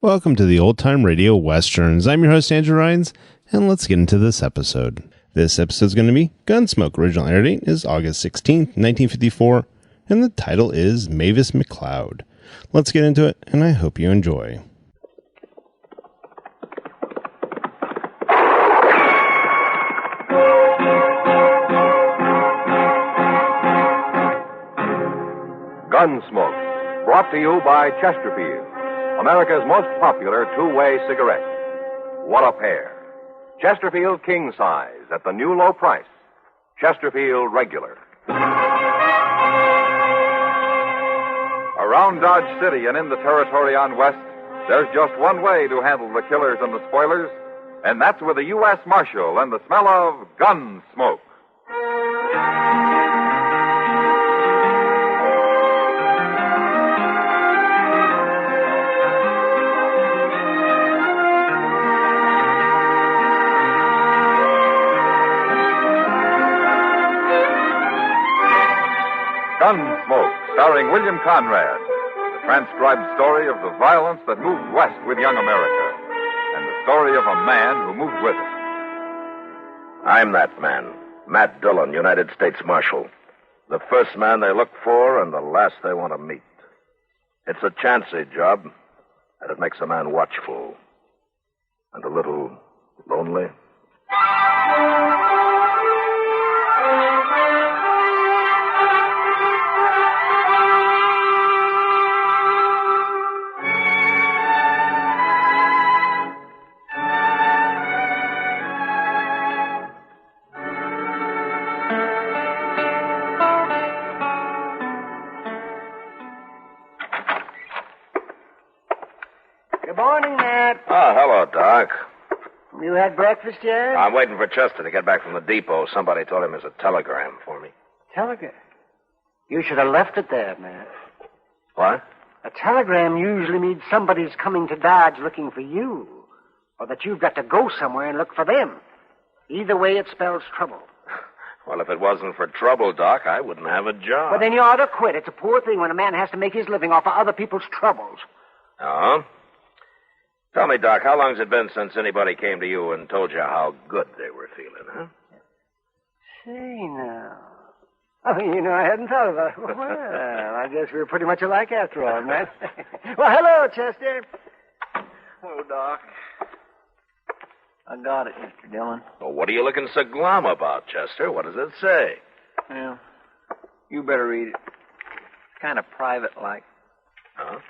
Welcome to the Old Time Radio Westerns. I'm your host, Andrew Rhynes, and let's get into this episode. This episode is going to be Gunsmoke. Original air date is August 16th, 1954, and the title is Mavis McCloud. Let's get into it, and I hope you enjoy. Gunsmoke, brought to you by Chesterfield, America's most popular two-way cigarette. What a pair. Chesterfield King Size at the new low price. Chesterfield Regular. Around Dodge City and in the territory on West, there's just one way to handle the killers and the spoilers, and that's with a U.S. Marshal and the smell of Gunsmoke. Gunsmoke, starring William Conrad, the transcribed story of the violence that moved west with young America, and the story of a man who moved with it. I'm that man, Matt Dillion, United States Marshal. The first man they look for and the last they want to meet. It's a chancy job, and it makes a man watchful and a little lonely. Good morning, Matt. Oh, hello, Doc. You had breakfast yet? I'm waiting for Chester to get back from the depot. Somebody told him there's a telegram for me. Telegram? You should have left it there, Matt. What? A telegram usually means somebody's coming to Dodge looking for you, or that you've got to go somewhere and look for them. Either way, it spells trouble. Well, if it wasn't for trouble, Doc, I wouldn't have a job. Well, then you ought to quit. It's a poor thing when a man has to make his living off of other people's troubles. Oh? Tell me, Doc, how long's it been since anybody came to you and told you how good they were feeling, huh? Say now. Oh, I hadn't thought about it. Well, I guess we're pretty much alike after all, Matt. Well, hello, Chester. Hello, Doc. I got it, Mr. Dillon. Well, what are you looking so glum about, Chester? What does it say? Well, you better read it. It's kind of private-like. Huh?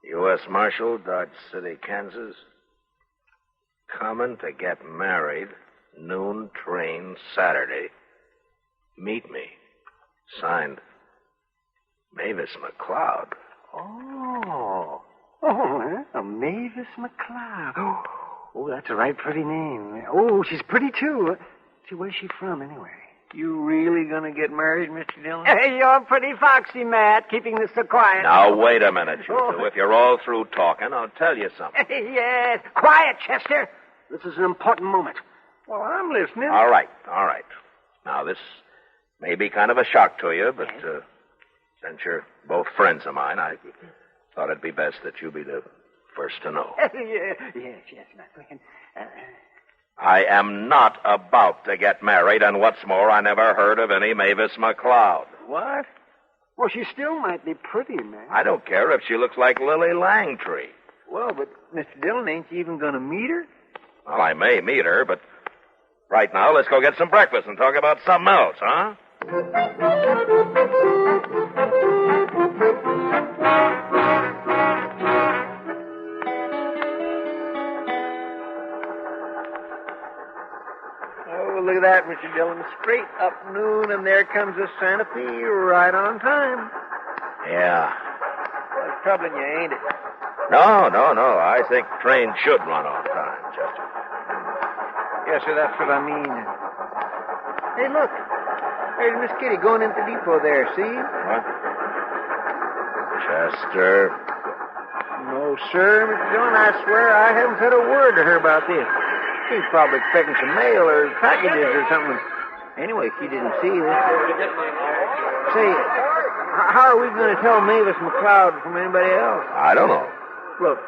U.S. Marshal, Dodge City, Kansas. Coming to get married. Noon train Saturday. Meet me. Signed, Mavis McCloud. Oh, Mavis McCloud. Oh, that's a right pretty name. Oh, she's pretty, too. See, where's she from, anyway? You really gonna get married, Mr. Dillon? Hey, you're pretty foxy, Matt, keeping this so quiet. Now, wait a minute, you two. If you're all through talking, I'll tell you something. Yes. Quiet, Chester. This is an important moment. Well, I'm listening. All right. Now, this may be kind of a shock to you, but since you're both friends of mine, I thought it'd be best that you be the first to know. Yes, Matt. I am not about to get married, and what's more, I never heard of any Mavis McCloud. What? Well, she still might be pretty, man. I don't care if she looks like Lily Langtree. Well, but, Mr. Dillon, ain't you even gonna meet her? Well, I may meet her, but right now, let's go get some breakfast and talk about something else, huh? Oh, look at that, Mr. Dillon. Straight up noon, and there comes the Santa Fe right on time. Yeah. That's troubling you, ain't it? No. I think trains should run on time, Chester. Yes, sir, that's what I mean. Hey, look. There's Miss Kitty going into the depot there, see? What? Chester. No, sir, Mr. Dillon, I swear I haven't said a word to her about this. She's probably expecting some mail or packages or something. Anyway, she didn't see this. Say, How are we going to tell Mavis McCloud from anybody else? I don't know. Look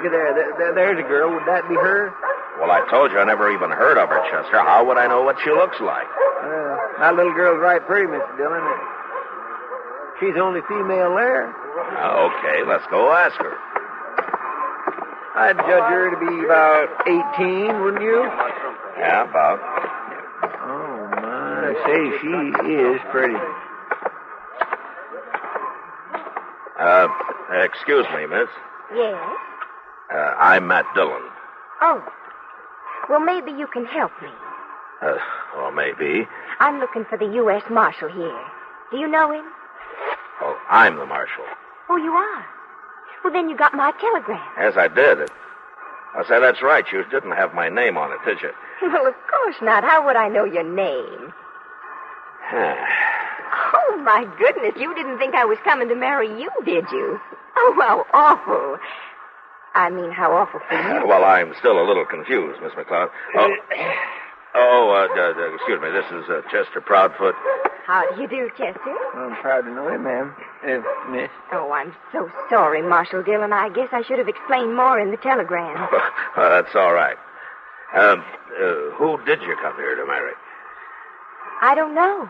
at there. There's a girl. Would that be her? Well, I told you I never even heard of her, Chester. How would I know what she looks like? That little girl's right pretty, Mr. Dillon. She's the only female there. Okay, let's go ask her. I'd judge her to be about 18, wouldn't you? Yeah, about. Oh, my. Say, she is pretty. Excuse me, miss. Yes? I'm Matt Dillon. Oh. Well, maybe you can help me. Well, maybe. I'm looking for the U.S. Marshal here. Do you know him? Oh, I'm the marshal. Oh, you are? Well, then you got my telegram. Yes, I did. I say, that's right. You didn't have my name on it, did you? Well, of course not. How would I know your name? Oh, my goodness. You didn't think I was coming to marry you, did you? Oh, how awful. I mean, how awful for you. Well, I'm still a little confused, Miss McCloud. Excuse me. This is Chester Proudfoot. How do you do, Chester? I'm proud to know you, ma'am. Miss. Oh, I'm so sorry, Marshal Dillon. I guess I should have explained more in the telegram. Well, that's all right. Who did you come here to marry? I don't know.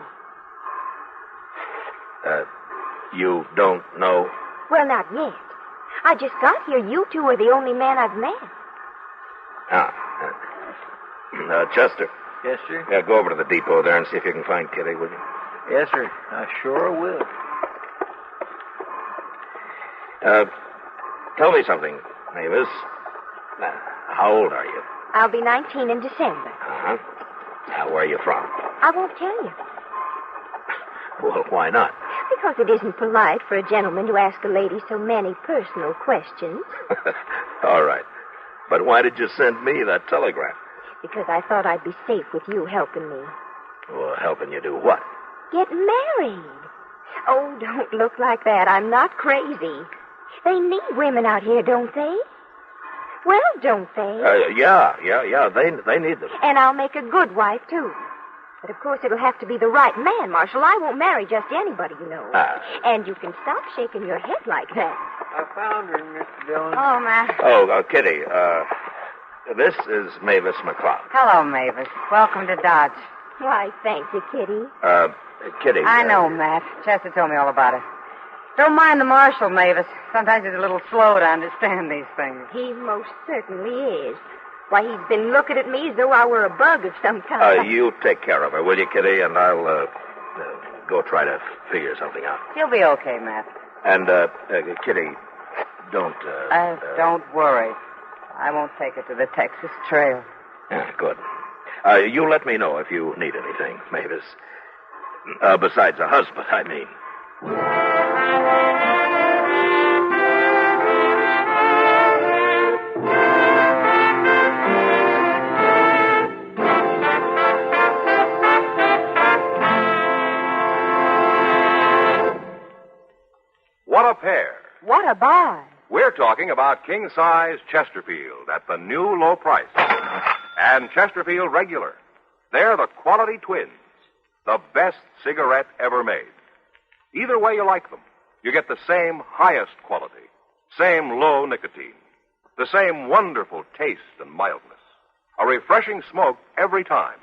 You don't know? Well, not yet. I just got here. You two are the only man I've met. Chester. Yes, sir? Yeah, go over to the depot there and see if you can find Kitty, will you? Yes, sir. I sure will. Tell me something, Mavis. How old are you? I'll be 19 in December. Uh-huh. Where are you from? I won't tell you. Well, why not? Because it isn't polite for a gentleman to ask a lady so many personal questions. All right. But why did you send me that telegram? Because I thought I'd be safe with you helping me. Well, helping you do what? Get married. Oh, don't look like that. I'm not crazy. They need women out here, don't they? Well, don't they? Yeah. They need them. And I'll make a good wife, too. But, of course, it'll have to be the right man, Marshal. I won't marry just anybody, you know. And you can stop shaking your head like that. I found her, Mr. Dillon. Oh, my. Oh, Kitty, this is Mavis McCloud. Hello, Mavis. Welcome to Dodge. Why, thank you, Kitty. Kitty. I know, Matt. Chester told me all about it. Don't mind the marshal, Mavis. Sometimes he's a little slow to understand these things. He most certainly is. Why, he's been looking at me as though I were a bug of some kind. You take care of her, will you, Kitty? And I'll go try to figure something out. She'll be okay, Matt. And, Kitty, don't... Don't worry. I won't take her to the Texas Trail. Yeah, good. You let me know if you need anything, Mavis. Besides a husband, I mean. What a pair. What a buy. We're talking about king-size Chesterfield at the new low price. And Chesterfield Regular. They're the quality twins. The best cigarette ever made. Either way you like them, you get the same highest quality, same low nicotine, the same wonderful taste and mildness, a refreshing smoke every time.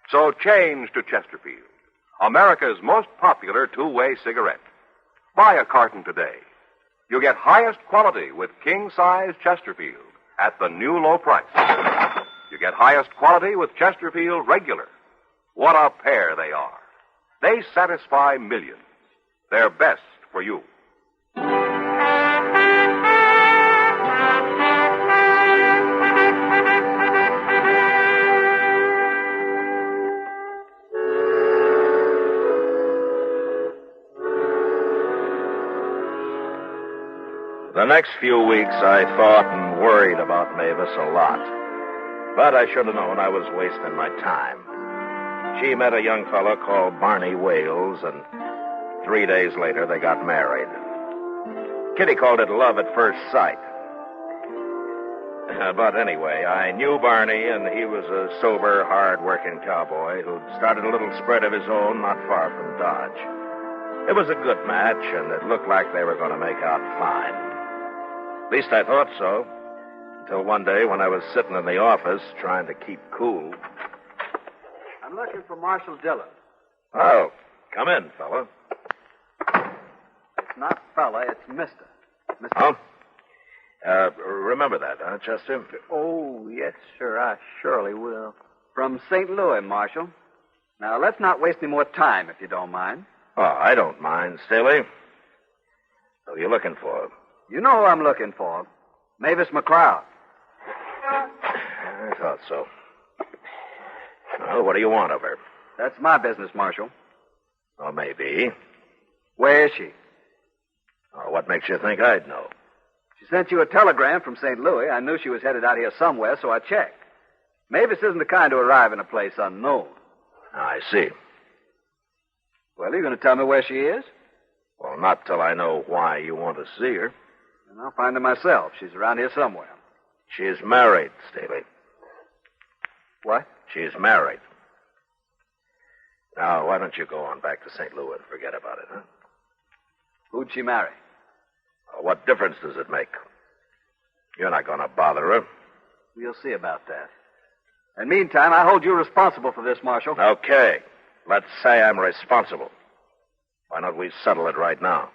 So change to Chesterfield, America's most popular two-way cigarette. Buy a carton today. You get highest quality with king-size Chesterfield at the new low price. You get highest quality with Chesterfield Regular. What a pair they are. They satisfy millions. They're best for you. The next few weeks, I thought and worried about Mavis a lot. But I should have known I was wasting my time. She met a young fellow called Barney Wales, and 3 days later, they got married. Kitty called it love at first sight. But anyway, I knew Barney, and he was a sober, hard-working cowboy who'd started a little spread of his own not far from Dodge. It was a good match, and it looked like they were going to make out fine. At least I thought so. Until one day when I was sitting in the office trying to keep cool. I'm looking for Marshal Dillion. Oh, come in, fella. It's not fella, it's Mister. Oh? Remember that, huh, Chester? Oh, yes, sir. I surely will. From St. Louis, Marshal. Now, let's not waste any more time, if you don't mind. Oh, I don't mind, Staley. Who are you looking for? You know who I'm looking for. Mavis McCloud. I thought so. Well, what do you want of her? That's my business, Marshal. Oh, maybe. Where is she? Oh, what makes you think I'd know? She sent you a telegram from St. Louis. I knew she was headed out here somewhere, so I checked. Mavis isn't the kind to arrive in a place unknown. I see. Well, are you going to tell me where she is? Well, not till I know why you want to see her. And I'll find her myself. She's around here somewhere. She's married, Staley. What? She's married. Now, why don't you go on back to St. Louis and forget about it, huh? Who'd she marry? What difference does it make? You're not going to bother her. We'll see about that. And meantime, I hold you responsible for this, Marshal. Okay. Let's say I'm responsible. Why don't we settle it right now?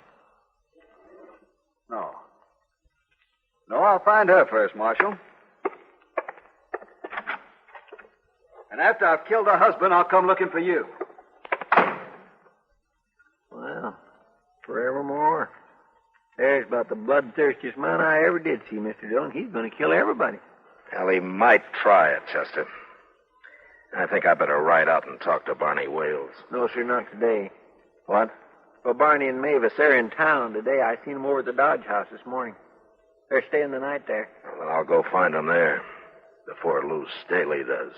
No. No, I'll find her first, Marshal. And after I've killed her husband, I'll come looking for you. Well, forevermore. There's about the bloodthirstiest man I ever did see, Mr. Dillon. He's going to kill everybody. Well, he might try it, Chester. I think I better ride out and talk to Barney Wales. No, sir, not today. What? Well, Barney and Mavis, they're in town today. I seen them over at the Dodge House this morning. They're staying the night there. Well, then I'll go find them there before Lou Staley does.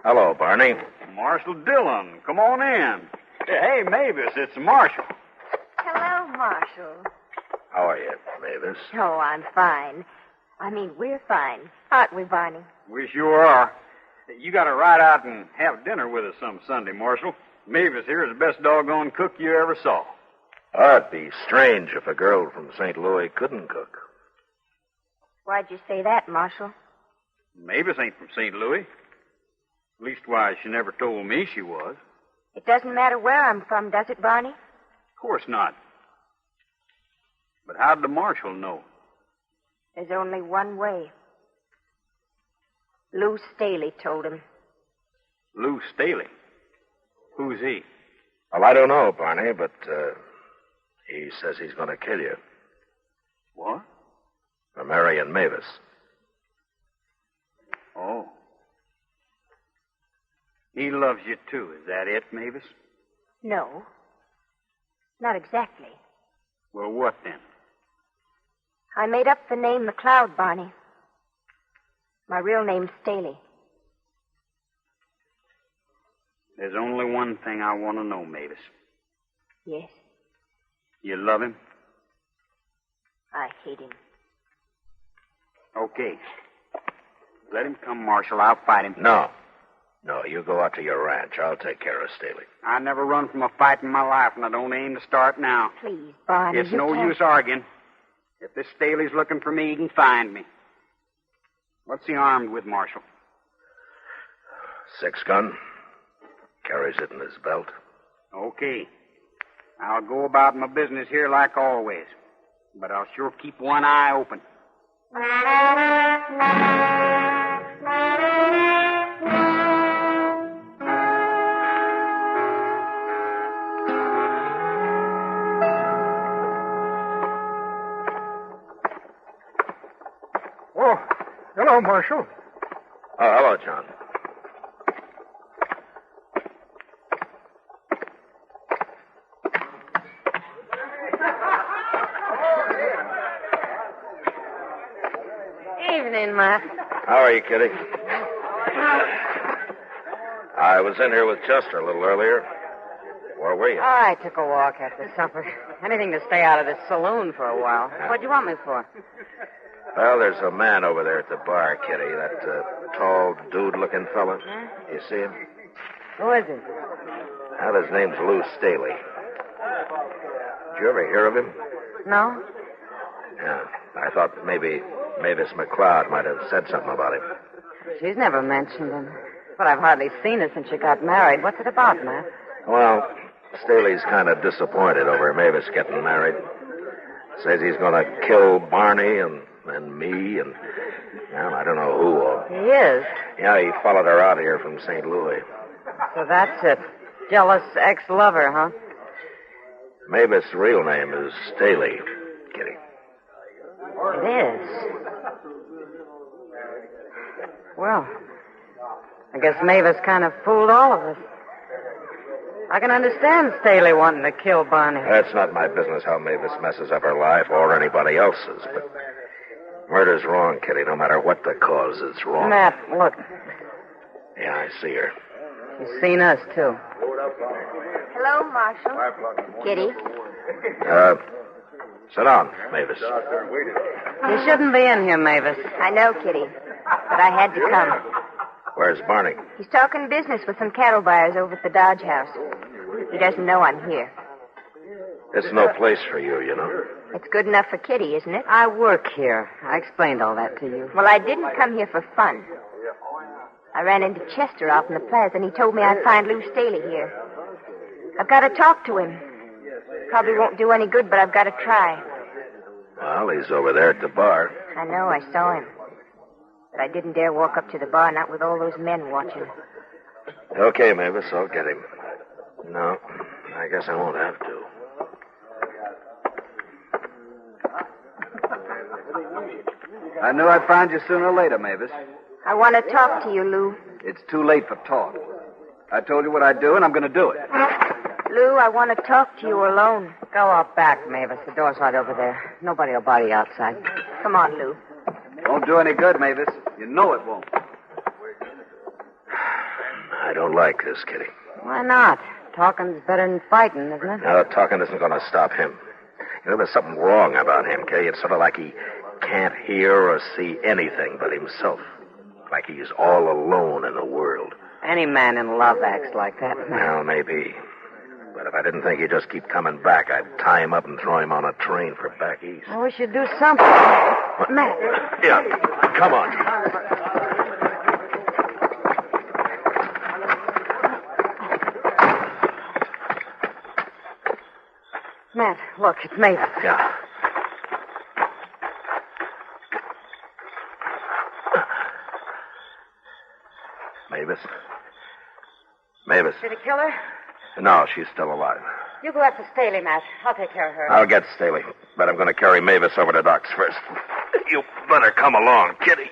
Hello, Barney. Marshal Dillon, come on in. Hey, Mavis, it's Marshal. Hello, Marshal. How are you, Mavis? Oh, I'm fine. I mean, we're fine. Aren't we, Barney? We sure are. You got to ride out and have dinner with us some Sunday, Marshal. Mavis here is the best doggone cook you ever saw. Oh, it'd be strange if a girl from St. Louis couldn't cook. Why'd you say that, Marshal? Mavis ain't from St. Louis. Leastwise, she never told me she was. It doesn't matter where I'm from, does it, Barney? Of course not. But how did the Marshal know? There's only one way. Lou Staley told him. Lou Staley? Who's he? Well, I don't know, Barney, but he says he's going to kill you. What? For marrying Mavis. Oh. He loves you, too. Is that it, Mavis? No. Not exactly. Well, what then? I made up the name McCloud, Barney. My real name's Staley. There's only one thing I want to know, Mavis. Yes, You love him? I hate him. Okay. Let him come, Marshal. I'll fight him. No. No, you go out to your ranch. I'll take care of Staley. I never run from a fight in my life, and I don't aim to start now. Please, Barney. It's you no can't... use arguing. If this Staley's looking for me, he can find me. What's he armed with, Marshal? 6-gun. Carries it in his belt. Okay. I'll go about my business here like always. But I'll sure keep one eye open. Oh, hello, Marshal. Oh, hello, John. Evening, Matt. How are you, Kitty? I was in here with Chester a little earlier. Or were you? Oh, I took a walk after supper. Anything to stay out of this saloon for a while. What'd you want me for? Well, there's a man over there at the bar, Kitty. That tall, dude-looking fella. Hmm? You see him? Who is he? Well, his name's Lou Staley. Did you ever hear of him? No? Yeah. I thought maybe Mavis McCloud might have said something about him. She's never mentioned him. But I've hardly seen her since she got married. What's it about, Matt? Well, Staley's kind of disappointed over Mavis getting married. Says he's going to kill Barney and me and, well, I don't know who. He is? Yeah, he followed her out here from St. Louis. So that's it. Jealous ex-lover, huh? Mavis' real name is Staley, Kitty. It is. Well, I guess Mavis kind of fooled all of us. I can understand Staley wanting to kill Barney. That's not my business how Mavis messes up her life or anybody else's, but murder's wrong, Kitty. No matter what the cause, it's wrong. Matt, look. Yeah, I see her. She's seen us, too. Hello, Marshal. Kitty. Sit down, Mavis. You shouldn't be in here, Mavis. I know, Kitty, but I had to come. Where's Barney? He's talking business with some cattle buyers over at the Dodge House. He doesn't know I'm here. It's no place for you, you know. It's good enough for Kitty, isn't it? I work here. I explained all that to you. Well, I didn't come here for fun. I ran into Chester out in the plaza, and he told me I'd find Lou Staley here. I've got to talk to him. Probably won't do any good, but I've got to try. Well, he's over there at the bar. I know, I saw him. But I didn't dare walk up to the bar, not with all those men watching. Okay, Mavis, I'll get him. No, I guess I won't have to. I knew I'd find you sooner or later, Mavis. I want to talk to you, Lou. It's too late for talk. I told you what I'd do, and I'm going to do it. Lou, I want to talk to you alone. Go out back, Mavis. The door's right over there. Nobody will bother you outside. Come on, Lou. Won't do any good, Mavis. You know it won't. I don't like this, Kitty. Why not? Talking's better than fighting, isn't it? No, talking isn't going to stop him. You know, there's something wrong about him, Kitty. It's sort of like he can't hear or see anything but himself. Like he's all alone in the world. Any man in love acts like that. Well, maybe. But if I didn't think he'd just keep coming back, I'd tie him up and throw him on a train for back east. Well, we should do something. Matt. Yeah, come on. Matt, look, it's Mavis. Yeah. Mavis. Did he kill her? No, she's still alive. You go after Staley, Matt. I'll take care of her. I'll get Staley, but I'm going to carry Mavis over to Doc's first. You better come along, Kitty.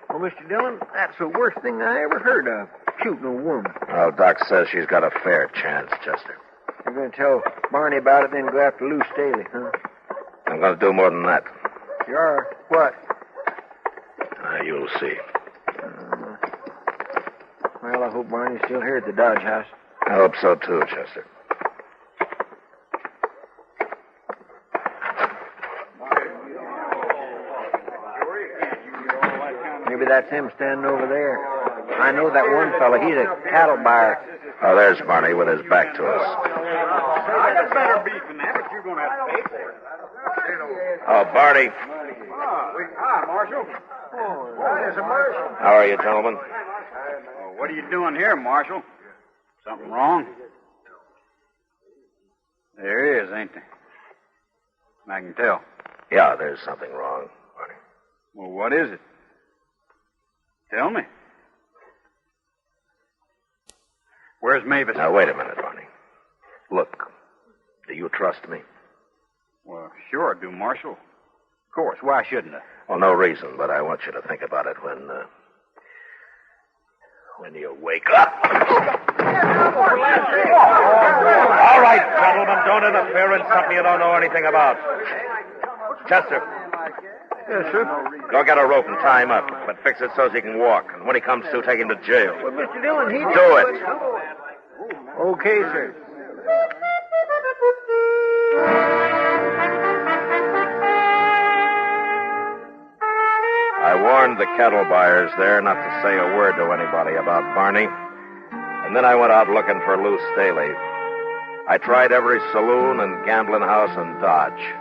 Well, Mr. Dillon, that's the worst thing I ever heard of, shooting a woman. Well, Doc says she's got a fair chance, Chester. You're going to tell Barney about it, then go after Lou Staley, huh? I'm going to do more than that. You are? What? You'll see. Well, I hope Barney's still here at the Dodge House. I hope so, too, Chester. Maybe that's him standing over there. I know that one fella. He's a cattle buyer. Oh, there's Barney with his back to us. I got better beef than that, but you're going to have to pay for it. Oh, Barney. Hi, Marshal. There's a Marshal. How are you, gentlemen? What are you doing here, Marshal? Something wrong? There is, ain't there? I can tell. Yeah, there's something wrong, Barney. Well, what is it? Tell me. Where's Mavis? Now, wait a minute, Barney. Look, do you trust me? Well, sure I do, Marshal. Of course. Why shouldn't I? Well, no reason, but I want you to think about it When you wake up. All right, gentlemen, don't interfere in something you don't know anything about. Chester. Yes, sir. Go get a rope and tie him up, but fix it so he can walk. And when he comes to, take him to jail. Well, Mr. Dillon, he... Do it. Okay, sir. I warned the cattle buyers there not to say a word to anybody about Barney. And then I went out looking for Lou Staley. I tried every saloon and gambling house in Dodge.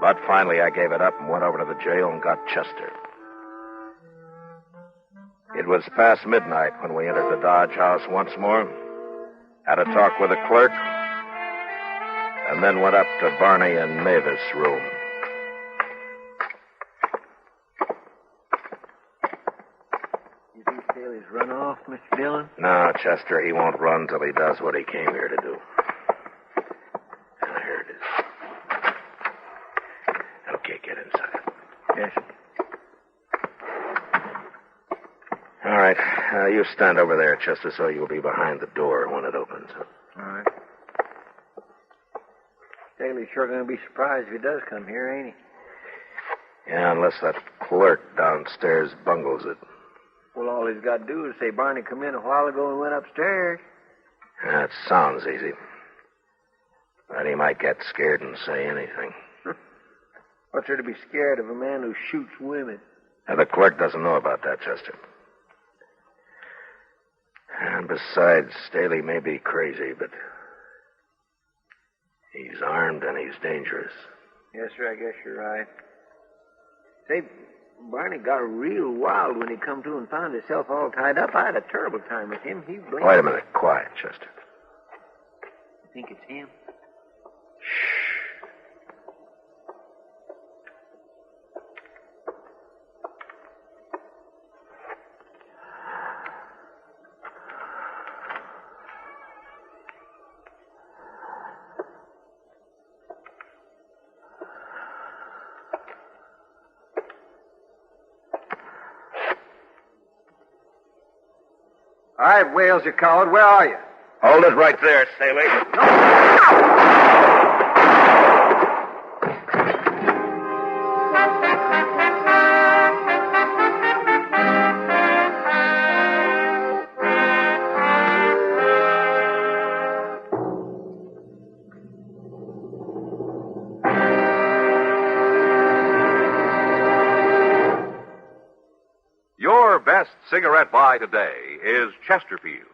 But finally I gave it up and went over to the jail and got Chester. It was past midnight when we entered the Dodge house once more, had a talk with the clerk, and then went up to Barney and Mavis' room. You think Staley's run off, Mr. Dillon? No, Chester, he won't run till he does what he came here to do. Now, here it is. Okay, get inside. Yes, sir. All right, you stand over there, Chester, so you'll be behind the door when it opens. All right. Staley's sure going to be surprised if he does come here, ain't he? Yeah, unless that clerk downstairs bungles it. Well, all he's got to do is say Barney come in a while ago and went upstairs. That sounds easy. But he might get scared and say anything. What's there to be scared of a man who shoots women? And the clerk doesn't know about that, Chester. And besides, Staley may be crazy, but he's armed and he's dangerous. Yes, sir, I guess you're right. Say, Barney got real wild when he come to and found himself all tied up. I had a terrible time with him. He blamed... Wait a minute. Quiet, Chester. You think it's him? All right, Wales, you coward. Where are you? Hold it right there, Staley. Your best cigarette buy today is Chesterfield.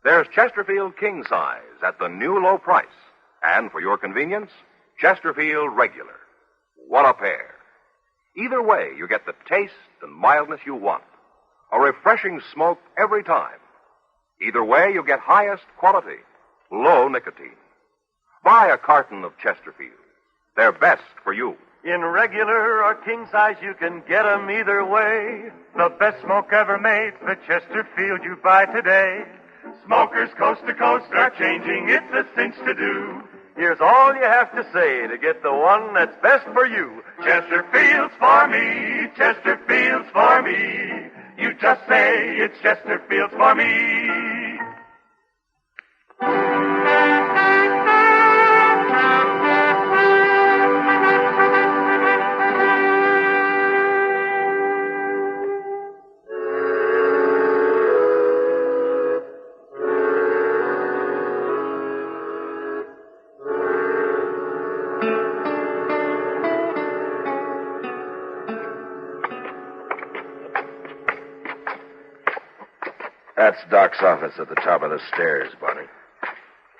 There's Chesterfield King Size at the new low price. And for your convenience, Chesterfield Regular. What a pair. Either way, you get the taste and mildness you want. A refreshing smoke every time. Either way, you get highest quality, low nicotine. Buy a carton of Chesterfield. They're best for you. In regular or king size, you can get 'em either way. The best smoke ever made, the Chesterfield you buy today. Smokers coast to coast are changing, it's a cinch to do. Here's all you have to say to get the one that's best for you. Chesterfield's for me, Chesterfield's for me. You just say it's Chesterfield's for me. That's Doc's office at the top of the stairs, Barney.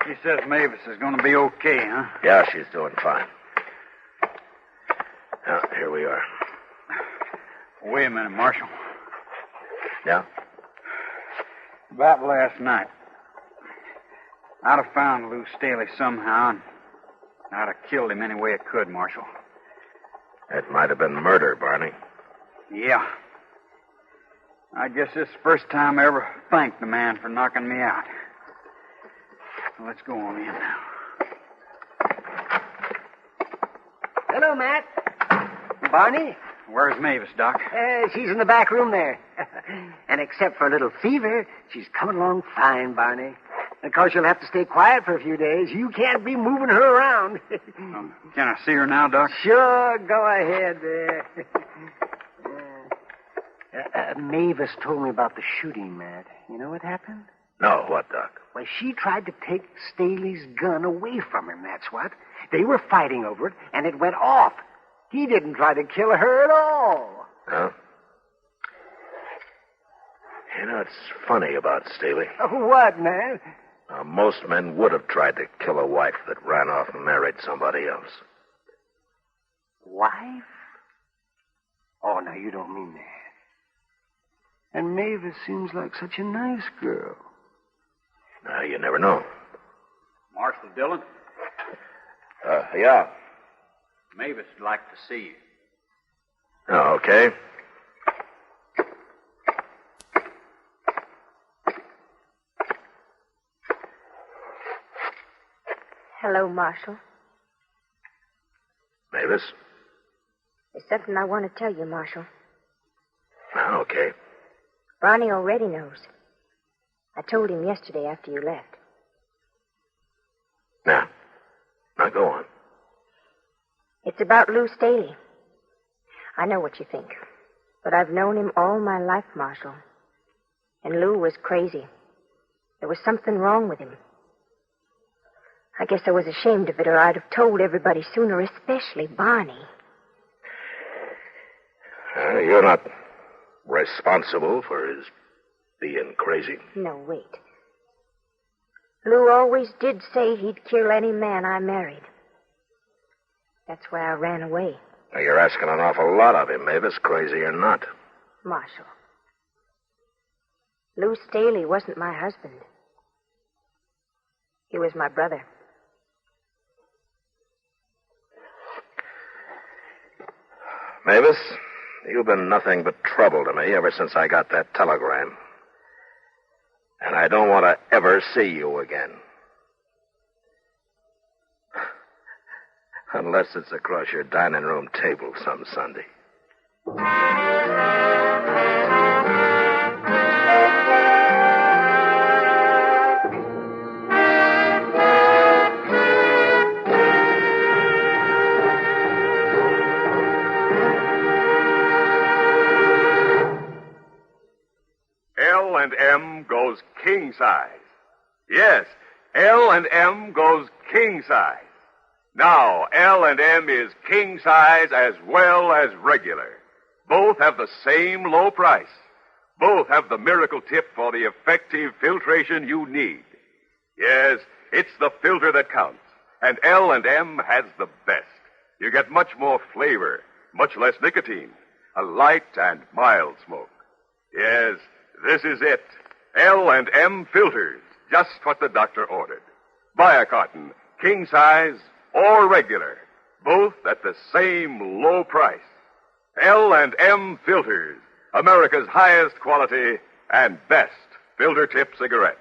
He says Mavis is going to be okay, huh? Yeah, she's doing fine. Now, here we are. Wait a minute, Marshal. Yeah? About last night, I'd have found Lou Staley somehow, and I'd have killed him any way I could, Marshal. It might have been murder, Barney. Yeah. I guess this is the first time I ever thanked the man for knocking me out. Well, let's go on in now. Hello, Matt. Barney? Where's Mavis, Doc? She's in the back room there. And except for a little fever, she's coming along fine, Barney. Of course, you'll have to stay quiet for a few days. You can't be moving her around. Can I see her now, Doc? Sure, go ahead. Mavis told me about the shooting, Matt. You know what happened? No, what, Doc? Well, she tried to take Staley's gun away from him, that's what. They were fighting over it, and it went off. He didn't try to kill her at all. Huh? You know, it's funny about Staley. What, man? Most men would have tried to kill a wife that ran off and married somebody else. Wife? Oh, now, you don't mean that. And Mavis seems like such a nice girl. Now, you never know. Marshal Dillon? Yeah. Mavis would like to see you. Oh, okay. Hello, Marshal. Mavis? There's something I want to tell you, Marshal. Oh, okay. Ronnie already knows. I told him yesterday after you left. Now go on. It's about Lou Staley. I know what you think, but I've known him all my life, Marshal. And Lou was crazy. There was something wrong with him. I guess I was ashamed of it, or I'd have told everybody sooner, especially Barney. You're not responsible for his being crazy. No, wait. Lou always did say he'd kill any man I married. That's why I ran away. Now, you're asking an awful lot of him, Mavis, crazy or not. Marshal, Lou Staley wasn't my husband. He was my brother. Mavis, you've been nothing but trouble to me ever since I got that telegram. And I don't want to ever see you again. Unless it's across your dining room table some Sunday. L&M goes king size. Yes, L&M goes king size. Now, L&M is king size as well as regular. Both have the same low price. Both have the miracle tip for the effective filtration you need. Yes, it's the filter that counts. And L&M has the best. You get much more flavor, much less nicotine, a light and mild smoke. Yes, this is it. L&M filters, just what the doctor ordered. Buy a carton, king size or regular, both at the same low price. L&M filters, America's highest quality and best filter tip cigarette.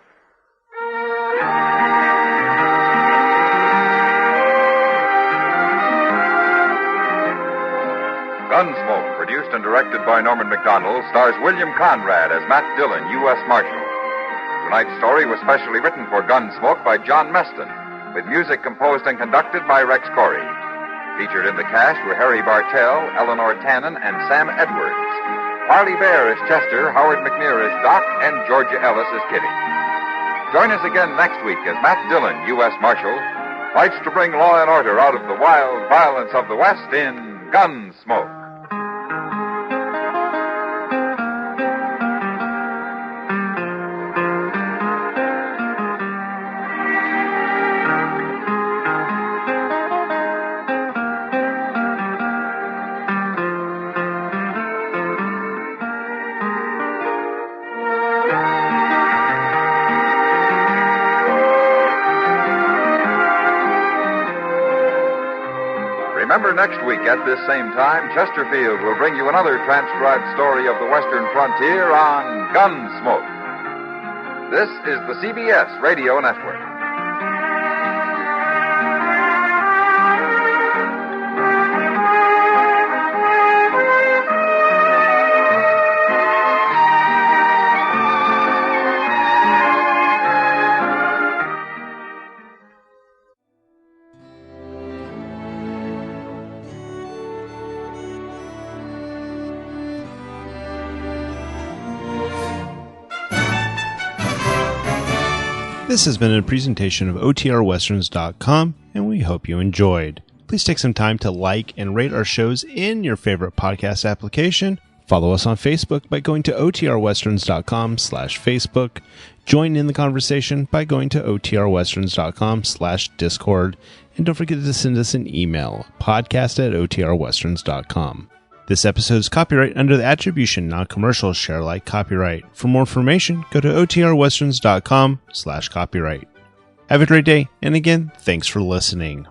Gunsmoke, produced and directed by Norman Macdonnell, stars William Conrad as Matt Dillon, U.S. Marshal. Tonight's story was specially written for Gunsmoke by John Meston, with music composed and conducted by Rex Koury. Featured in the cast were Harry Bartell, Eleanor Tannen, and Sam Edwards. Parley Baer as Chester, Howard McNear as Doc, and Georgia Ellis as Kitty. Join us again next week as Matt Dillon, U.S. Marshal, fights to bring law and order out of the wild violence of the West in Gunsmoke. Remember, next week at this same time, Chesterfield will bring you another transcribed story of the Western frontier on Gunsmoke. This is the CBS Radio Network. This has been a presentation of OTRWesterns.com, and we hope you enjoyed. Please take some time to like and rate our shows in your favorite podcast application. Follow us on Facebook by going to OTRWesterns.com/Facebook. Join in the conversation by going to OTRWesterns.com/Discord. And don't forget to send us an email, podcast@OTRWesterns.com. This episode is copyright under the Attribution Non-Commercial Share Alike copyright. For more information, go to OTRWesterns.com/copyright. Have a great day, and again, thanks for listening.